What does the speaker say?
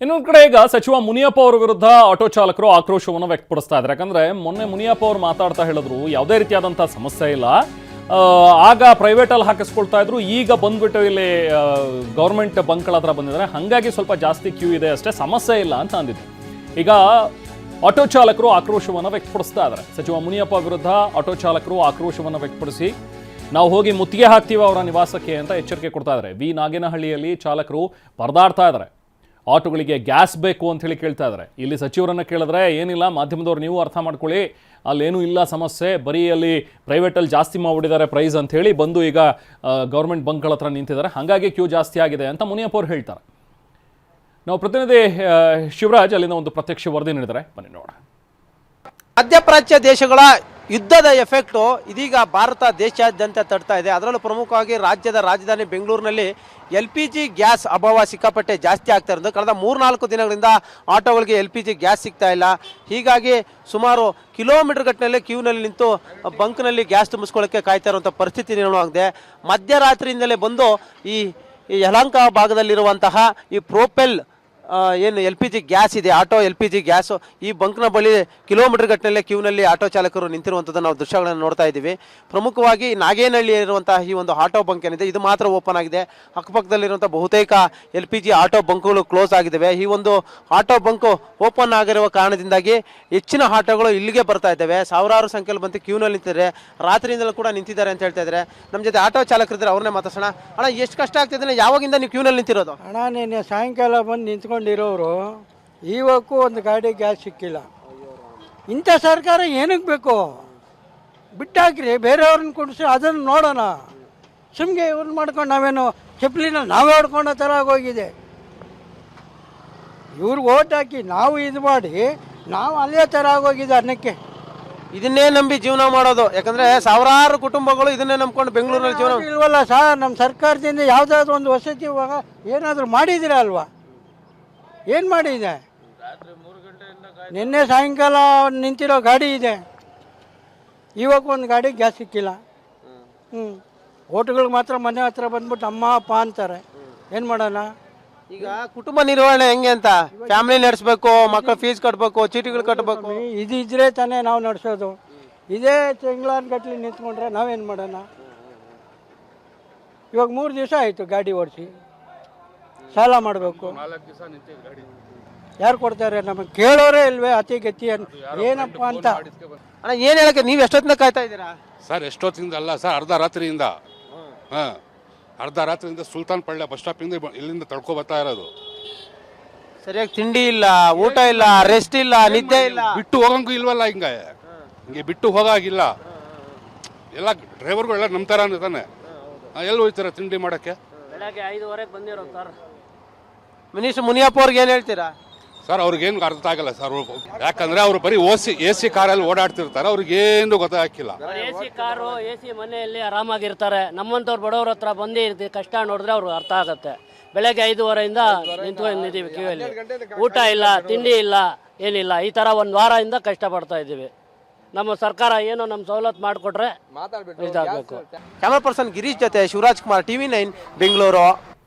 ಇನ್ನೊಂದು ಕಡೆ ಈಗ ಸಚಿವ ಮುನಿಯಪ್ಪ ಅವರ ವಿರುದ್ಧ ಆಟೋ ಚಾಲಕರು ಆಕ್ರೋಶವನ್ನು ವ್ಯಕ್ತಪಡಿಸ್ತಾ ಇದ್ದಾರೆ. ಯಾಕಂದ್ರೆ ಮೊನ್ನೆ ಮುನಿಯಪ್ಪ ಅವರು ಮಾತಾಡ್ತಾ ಹೇಳಿದ್ರು ಯಾವುದೇ ರೀತಿಯಾದಂತಹ ಸಮಸ್ಯೆ ಇಲ್ಲ, ಆಗ ಪ್ರೈವೇಟ್ ಅಲ್ಲಿ ಹಾಕಿಸ್ಕೊಳ್ತಾ ಇದ್ರು, ಈಗ ಬಂದ್ಬಿಟ್ಟು ಇಲ್ಲಿ ಗೌರ್ಮೆಂಟ್ ಬಂಕ್ಗಳ ಹತ್ರ ಬಂದಿದ್ದಾರೆ, ಹಾಗಾಗಿ ಸ್ವಲ್ಪ ಜಾಸ್ತಿ ಕ್ಯೂ ಇದೆ ಅಷ್ಟೇ, ಸಮಸ್ಯೆ ಇಲ್ಲ ಅಂತ ಅಂದಿದ್ರು. ಈಗ ಆಟೋ ಚಾಲಕರು ಆಕ್ರೋಶವನ್ನು ವ್ಯಕ್ತಪಡಿಸ್ತಾ ಇದ್ದಾರೆ. ಸಚಿವ ಮುನಿಯಪ್ಪ ವಿರುದ್ಧ ಆಟೋ ಚಾಲಕರು ಆಕ್ರೋಶವನ್ನು ವ್ಯಕ್ತಪಡಿಸಿ ನಾವು ಹೋಗಿ ಮುತ್ತಿಗೆ ಹಾಕ್ತೀವಿ ಅವರ ನಿವಾಸಕ್ಕೆ ಅಂತ ಎಚ್ಚರಿಕೆ ಕೊಡ್ತಾ ಇದ್ದಾರೆ. ವಿ ನಾಗೇನಹಳ್ಳಿಯಲ್ಲಿ ಚಾಲಕರು ಪರದಾಡ್ತಾ ಇದ್ದಾರೆ. ಆಟೋಗಳಿಗೆ ಗ್ಯಾಸ್ ಬೇಕು ಅಂತ ಹೇಳಿ ಕೇಳ್ತಾ ಇದ್ದಾರೆ. ಇಲ್ಲಿ ಸಚಿವರನ್ನ ಕೇಳಿದ್ರೆ ಏನಿಲ್ಲ, ಮಾಧ್ಯಮದವ್ರು ನೀವು ಅರ್ಥ ಮಾಡ್ಕೊಳ್ಳಿ, ಅಲ್ಲೇನೂ ಇಲ್ಲ ಸಮಸ್ಯೆ, ಬರೀ ಅಲ್ಲಿ ಪ್ರೈವೇಟಲ್ಲಿ ಜಾಸ್ತಿ ಮಾಡಿಬಿಟ್ಟಿದ್ದಾರೆ ಪ್ರೈಸ್ ಅಂತ ಹೇಳಿ ಬಂದು ಈಗ ಗೌರ್ಮೆಂಟ್ ಬಂಕ್ಗಳ ಹತ್ರ ನಿಂತಿದ್ದಾರೆ, ಹಾಗಾಗಿ ಕ್ಯೂ ಜಾಸ್ತಿ ಆಗಿದೆ ಅಂತ ಮುನಿಯಪ್ಪ ಅವರು ಹೇಳ್ತಾರೆ. ನಾವು ಪ್ರತಿನಿಧಿ ಶಿವರಾಜ್ ಅಲ್ಲಿಂದ ಒಂದು ಪ್ರತ್ಯಕ್ಷ ವರದಿ ನೀಡಿದ್ದಾರೆ, ಬನ್ನಿ ನೋಡೋಣ. ಮಧ್ಯಪ್ರಾಚ್ಯ ದೇಶಗಳ ಯುದ್ಧದ ಎಫೆಕ್ಟು ಇದೀಗ ಭಾರತ ದೇಶಾದ್ಯಂತ ತಡ್ತಾ ಇದೆ. ಅದರಲ್ಲೂ ಪ್ರಮುಖವಾಗಿ ರಾಜ್ಯದ ರಾಜಧಾನಿ ಬೆಂಗಳೂರಿನಲ್ಲಿ LPG ಗ್ಯಾಸ್ ಅಭಾವ ಸಿಕ್ಕಾಪಟ್ಟೆ ಜಾಸ್ತಿ ಆಗ್ತಾ ಇರೋದು. ಕಳೆದ 3-4 ದಿನಗಳಿಂದ ಆಟೋಗಳಿಗೆ LPG ಗ್ಯಾಸ್ ಸಿಗ್ತಾ ಇಲ್ಲ. ಹೀಗಾಗಿ ಸುಮಾರು ಕಿಲೋಮೀಟರ್ ಗಟ್ಟಲೆ ಕ್ಯೂನಲ್ಲಿ ನಿಂತು ಬಂಕ್ನಲ್ಲಿ ಗ್ಯಾಸ್ ತುಂಬಿಸ್ಕೊಳ್ಳೋಕ್ಕೆ ಕಾಯ್ತಾ ಇರುವಂಥ ಪರಿಸ್ಥಿತಿ ನಿರ್ಮಾಣವಾಗಿದೆ. ಮಧ್ಯರಾತ್ರಿಯಿಂದಲೇ ಬಂದು ಈ ಯಲಹಂಕ ಭಾಗದಲ್ಲಿರುವಂತಹ ಈ ಪ್ರೋಪೆಲ್ ಏನು LPG ಗ್ಯಾಸ್ ಇದೆ, ಆಟೋ LPG ಗ್ಯಾಸು, ಈ ಬಂಕ್ನ ಬಳಿ ಕಿಲೋಮೀಟರ್ ಗಟ್ಟಲೆ ಕ್ಯೂನಲ್ಲಿ ಆಟೋ ಚಾಲಕರು ನಿಂತಿರುವಂಥದ್ದನ್ನು ನಾವು ದೃಶ್ಯಗಳನ್ನು ನೋಡ್ತಾ ಇದ್ದೀವಿ. ಪ್ರಮುಖವಾಗಿ ನಾಗೇನಹಳ್ಳಿ ಇರುವಂತಹ ಈ ಒಂದು ಆಟೋ ಬಂಕ್ ಏನಿದೆ ಇದು ಮಾತ್ರ ಓಪನ್ ಆಗಿದೆ. ಅಕ್ಕಪಕ್ಕದಲ್ಲಿರುವಂಥ ಬಹುತೇಕ LPG ಆಟೋ ಬಂಕ್ಗಳು ಕ್ಲೋಸ್ ಆಗಿದ್ದಾವೆ. ಈ ಒಂದು ಆಟೋ ಬಂಕು ಓಪನ್ ಆಗಿರುವ ಕಾರಣದಿಂದಾಗಿ ಹೆಚ್ಚಿನ ಆಟೋಗಳು ಇಲ್ಲಿಗೆ ಬರ್ತಾ ಇದ್ದಾವೆ. ಸಾವಿರಾರು ಸಂಖ್ಯೆಯಲ್ಲಿ ಬಂದು ಕ್ಯೂನಲ್ಲಿ ನಿಂತಿದ್ದಾರೆ, ರಾತ್ರಿಯಿಂದಲೂ ಕೂಡ ನಿಂತಿದ್ದಾರೆ ಅಂತ ಹೇಳ್ತಾ ಇದ್ದಾರೆ. ನಮ್ಮ ಜೊತೆ ಆಟೋ ಚಾಲಕರಿದ್ದಾರೆ, ಅವ್ರನ್ನೇ ಮಾತಾಡ್ಸೋಣ. ಅಣ್ಣ, ಎಷ್ಟು ಕಷ್ಟ ಆಗ್ತಿದೆ, ಯಾವಾಗಿಂದ ನೀವು ಕ್ಯೂನಲ್ಲಿ ನಿಂತಿರೋದು? ಅಣ್ಣ, ನಿನ್ನೆ ಸಾಯಂಕಾಲ ಬಂದು ನಿಂತ್ಕೊಂಡಿರೋರು ಇವಕ್ಕೂ ಒಂದು ಗಾಡಿ ಗ್ಯಾಸ್ ಸಿಕ್ಕಿಲ್ಲ. ಇಂಥ ಸರ್ಕಾರ ಏನಕ್ಕೆ ಬೇಕು? ಬಿಟ್ಟಾಕ್ರಿ, ಬೇರೆಯವ್ರನ್ನ ಕೊಡಿಸಿ ಅದನ್ನು ನೋಡೋಣ. ಸುಮ್ಗೆ ಇವ್ರನ್ನ ಮಾಡ್ಕೊಂಡು ನಾವೇನು ಚಪ್ಪಲಿನ ನಾವೇ ಹೊಡ್ಕೊಂಡೋ ಥರ ಆಗೋಗಿದೆ. ಇವ್ರಿಗೆ ಓಟ್ ಹಾಕಿ ನಾವು ಇದು ಮಾಡಿ ನಾವು ಅಲ್ಲೇ ಥರ ಆಗೋಗಿದೆ ಅನ್ನಕ್ಕೆ. ಇದನ್ನೇ ನಂಬಿ ಜೀವನ ಮಾಡೋದು, ಯಾಕಂದ್ರೆ ಸಾವಿರಾರು ಕುಟುಂಬಗಳು ಇದನ್ನೇ ನಂಬ್ಕೊಂಡು ಬೆಂಗಳೂರಿನಲ್ಲಿ ಜೀವನ ಇಲ್ವಲ್ಲ ಸರ್. ನಮ್ಮ ಸರ್ಕಾರದಿಂದ ಯಾವುದಾದ್ರೂ ಒಂದು ವಸತಿ ಏನಾದರೂ ಮಾಡಿದ್ದೀರಾ ಅಲ್ವಾ? ಏನು ಮಾಡಿದೆ? ನಿನ್ನೆ ಸಾಯಂಕಾಲ ನಿಂತಿರೋ ಗಾಡಿ ಇದೆ, ಇವಾಗ ಒಂದು ಗಾಡಿ ಗ್ಯಾಸ್ ಸಿಕ್ಕಿಲ್ಲ. ಓಟುಗಳಿಗೆ ಮಾತ್ರ ಮನೆ ಹತ್ರ ಬಂದ್ಬಿಟ್ಟು ಅಮ್ಮ ಅಪ್ಪ ಅಂತಾರೆ. ಏನು ಮಾಡೋಣ? ಈಗ ಕುಟುಂಬ ನಿರ್ವಹಣೆ ಹೆಂಗೆ ಅಂತ, ಫ್ಯಾಮಿಲಿ ನಡೆಸಬೇಕು, ಮಕ್ಕಳ ಫೀಸ್ ಕಟ್ಟಬೇಕು, ಚೀಟಿಗಳು ಕಟ್ಟಬೇಕು, ಇದಿದ್ರೆ ತಾನೇ ನಾವು ನಡೆಸೋದು. ಇದೇ ತಿಂಗಳಾನ್ಗಟ್ಲೆ ನಿಂತ್ಕೊಂಡ್ರೆ ನಾವೇನು ಮಾಡೋಣ? ಇವಾಗ 3 ದಿವಸ ಆಯಿತು ಗಾಡಿ ಓಡಿಸಿ, ಸಾಲ ಮಾಡಬೇಕು. ಯಾರು ಕೊಡ್ತಾರೆ? ನಮಗೆ ಕೇಳೋರೇ ಇಲ್ವೇ ಅತಿ ಗತಿ ಏನಪ್ಪ ಅಂತ. ಅಣ್ಣ, ಏನು ಹೇಳಕ್ಕೆ ನೀವು ಎಷ್ಟೊತ್ತಿನ ಕಾಯ್ತಾ ಇದ್ದೀರಾ? ಸರ್, ಎಷ್ಟೊತ್ತಿಂದ ಅಲ್ಲ ಸರ್, ಅರ್ಧ ರಾತ್ರಿಯಿಂದ. ಅರ್ಧ ರಾತ್ರಿಯಿಂದ ಸುಲ್ತಾನ್ ಪಳ್ಳ ಬಸ್ ಸ್ಟಾಪಿಂದ ಇಲ್ಲಿಂದ ತಳ್ಕೊ ಬರ್ತಾ ಇರೋದು. ಸರಿಯಾಗಿ ತಿಂಡಿ ಇಲ್ಲ, ಊಟ ಇಲ್ಲ, ರೆಸ್ಟ್ ಇಲ್ಲ, ನಿದ್ದೆ ಇಲ್ಲ. ಬಿಟ್ಟು ಹೋಗಂಗೂ ಇಲ್ವಲ್ಲ, ಹಿಂಗೆ ಬಿಟ್ಟು ಹೋಗಾಗಿಲ್ಲ. ಎಲ್ಲ ಡ್ರೈವರ್ಗಳೆಲ್ಲ ನಮ್ಮ ಥರ ತಾನೆ, ಎಲ್ಲಿ ಹೋಗ್ತಾರೆ ತಿಂಡಿ ಮಾಡೋಕ್ಕೆ? ಬೆಳಗ್ಗೆ 5:15 ಬಂದಿರೋ ಸರ್. ಮಿನಿಸ್ಟರ್ ಮುನಿಯಪ್ಪ ಅವ್ರಿಗೆ ಏನು ಹೇಳ್ತೀರಾ? ಸರ್, ಅವ್ರಿಗೇನು ಅರ್ಥ ಆಗಲ್ಲ ಸರ್. ಯಾಕಂದ್ರೆ ಅವರು ಬರೀ AC ಕಾರಲ್ಲಿ ಓಡಾಡ್ತಿರ್ತಾರೆ, ಅವ್ರಿಗೇನು ಗೊತ್ತಾಗಿಲ್ಲ. AC ಕಾರು, AC ಮನೆಯಲ್ಲಿ ಆರಾಮಾಗಿರ್ತಾರೆ. ನಮ್ಮಂಥವ್ರು ಬಡವ್ರ ಹತ್ರ ಬಂದು ಕಷ್ಟ ನೋಡಿದ್ರೆ ಅವ್ರಿಗೆ ಅರ್ಥ ಆಗುತ್ತೆ. ಬೆಳಗ್ಗೆ 5:15 ನಿಂತ್ಕೊಂಡಿದ್ದೀವಿ ಕ್ಯೂಯಲ್ಲಿ, ಊಟ ಇಲ್ಲ, ತಿಂಡಿ ಇಲ್ಲ, ಏನಿಲ್ಲ. ಈ ಥರ ಒಂದು ವಾರದಿಂದ ಕಷ್ಟಪಡ್ತಾ ಇದ್ದೀವಿ. ನಮ್ಮ ಸರ್ಕಾರ ಏನೋ ನಮ್ಮ ಸವಲತ್ತು ಮಾಡಿಕೊಟ್ರೆ ಇದಾಗಬೇಕು. ಕ್ಯಾಮರಾ ಪರ್ಸನ್ ಗಿರೀಶ್ ಜೊತೆ ಶಿವರಾಜ್ ಕುಮಾರ್, TV9 ಬೆಂಗಳೂರು.